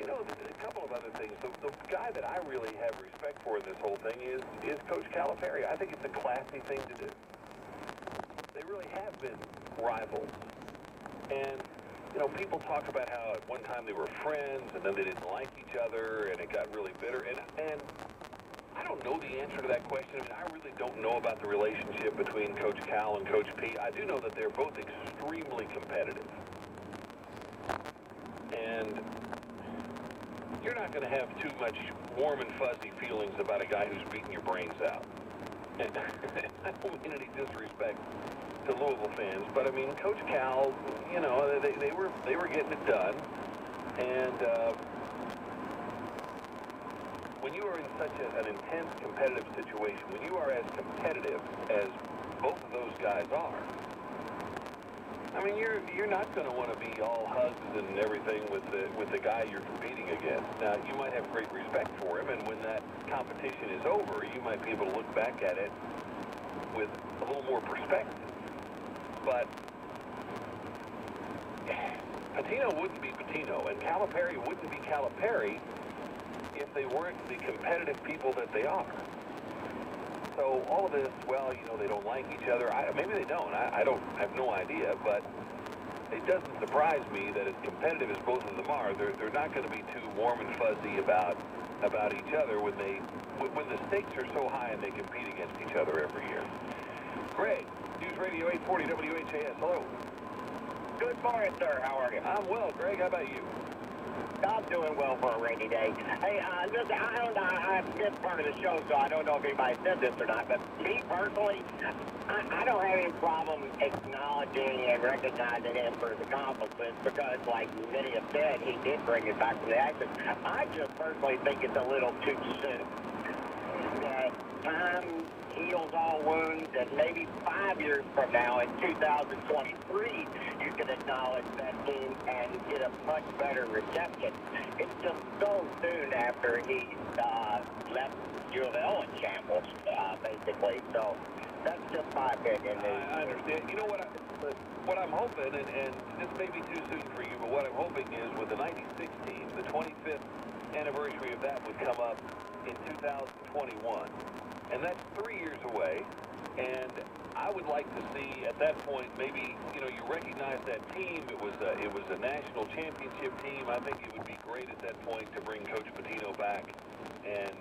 You know, a couple of other things. The guy that I really have respect for in this whole thing is Coach Calipari. I think it's a classy thing to do. They really have been rivals. And, you know, people talk about how at one time they were friends and then they didn't like each other and it got really bitter. And I don't know the answer to that question. I mean, I really don't know about the relationship between Coach Cal and Coach P. I do know that they're both extremely competitive. And you're not going to have too much warm and fuzzy feelings about a guy who's beating your brains out. And I don't mean any disrespect to Louisville fans, but I mean, Coach Cal, you know, they were getting it done. And when you are in such an intense competitive situation, when you are as competitive as both of those guys are, I mean, you're not going to want to be all hugs and everything with the guy you're competing against. Now, you might have great respect for him, and when that competition is over, you might be able to look back at it with a little more perspective. But Pitino wouldn't be Pitino, and Calipari wouldn't be Calipari if they weren't the competitive people that they are. So all of this, well, you know, they don't like each other. Maybe they don't. I have no idea, but it doesn't surprise me that as competitive as both of them are, they're not going to be too warm and fuzzy about each other when the stakes are so high and they compete against each other every year. Greg, News Radio 840 WHAS. Hello. Good morning, sir. How are you? I'm well, Greg. How about you? I'm doing well for a rainy day. Hey, listen, I missed part of the show, so I don't know if anybody said this or not, but me personally, I don't have any problem acknowledging and recognizing him for his accomplishments because, like many have said, he did bring it back from the action. I just personally think it's a little too soon. That time heals all wounds, and maybe 5 years from now, in 2023, you can acknowledge that team and get a much better reception. It's just so soon after he left U of L in shambles, basically. So that's just my opinion. I understand. You know what I'm hoping, and this may be too soon for you, but what I'm hoping is with the 96 team, the 25th anniversary of that would come up in 2021. And that's 3 years away, and I would like to see at that point maybe, you know, you recognize that team. It was a national championship team. I think it would be great at that point to bring Coach Pitino back and,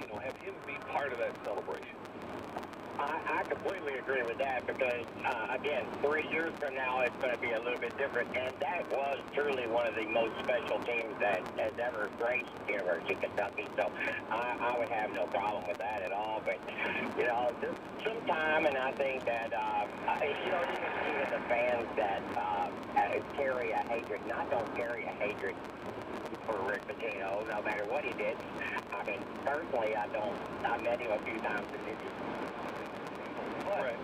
you know, have him be part of that celebration. I completely agree with that because, again, 3 years from now, it's going to be a little bit different. And that was truly one of the most special teams that has ever graced University of Kentucky. So I would have no problem with that at all. But, you know, just some time, and I think that, you know, even the fans that carry a hatred, not don't carry a hatred for Rick Pitino, no matter what he did. I mean, personally, I met him a few times in Right.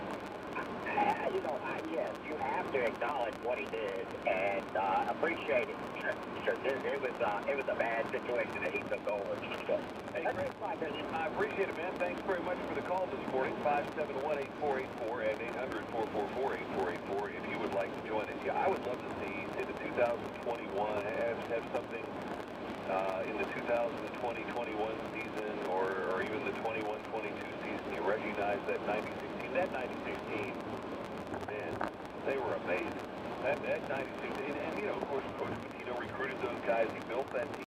You know, yes, you have to acknowledge what he did and appreciate it. Because it was a bad situation that he took over. So, hey, Greg, I appreciate it, man. Thanks very much for the call this morning. 571-8484 and 800-444-8484 if you would like to join us. Yeah, I would love to see in the 2021 have something in the 2020-21 season or even the 21-22 season. You recognize that 96 team. That 96 team, man, they were amazing. That 96, and you know, of course, Coach Pitino recruited those guys. He built that team.